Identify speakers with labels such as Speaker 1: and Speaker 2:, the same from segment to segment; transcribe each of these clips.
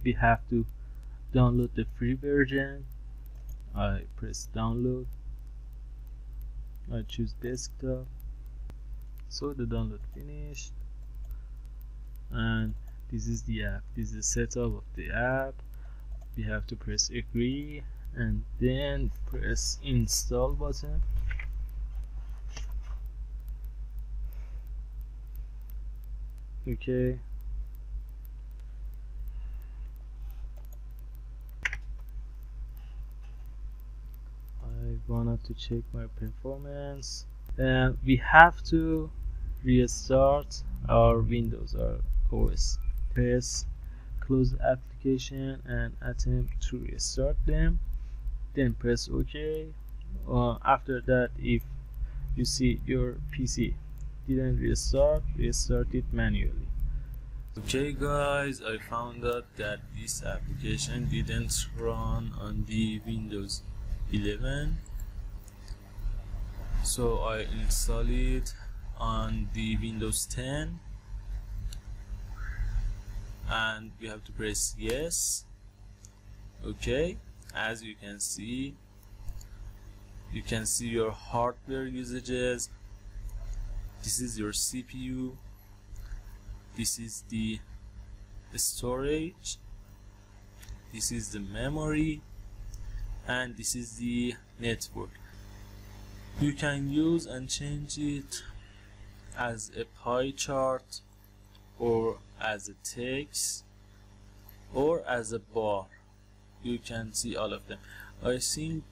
Speaker 1: we have to download the free version. I press download. I choose desktop. So the download finished, and this is the app. This is the setup of the app. We have to press agree and then press install button. Okay. I wanted to check my performance. We have to restart our Windows or OS. Press close the application and attempt to restart them. Then press OK. After that, if you see your PC didn't restart it manually. Okay guys, I found out that this application didn't run on the Windows 11, so I installed it on the Windows 10, and we have to press yes. Okay, as you can see your hardware usages. This is your CPU, this is the storage, this is the memory, and this is the network. You can use and change it as a pie chart, or as a text, or as a bar. You can see all of them. I think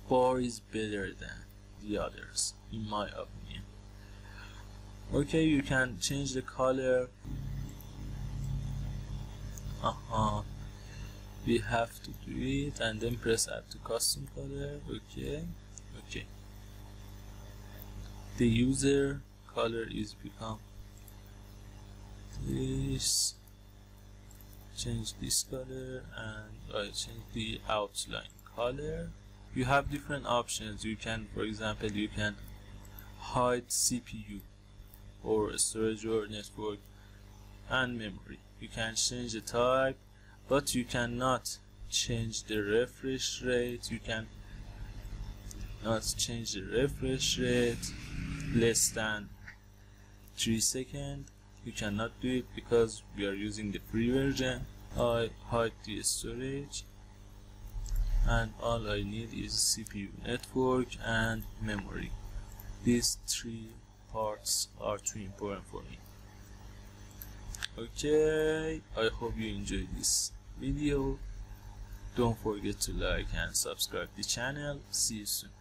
Speaker 1: bar is better than the others in my opinion. Okay, you can change the color. We have to do it and then press add to custom color. Okay. The user color is become this. Change this color, and I change the outline color. You have different options. You can, for example, you can hide CPU or storage or network and memory. You can change the type, but you cannot change the refresh rate. You can not change the refresh rate less than 3 seconds. You cannot do it because we are using the free version. I hide the storage, and all I need is CPU, network, and memory. These 3 parts are too important for me. Okay, I hope you enjoyed this video. Don't forget to like and subscribe the channel. See you soon.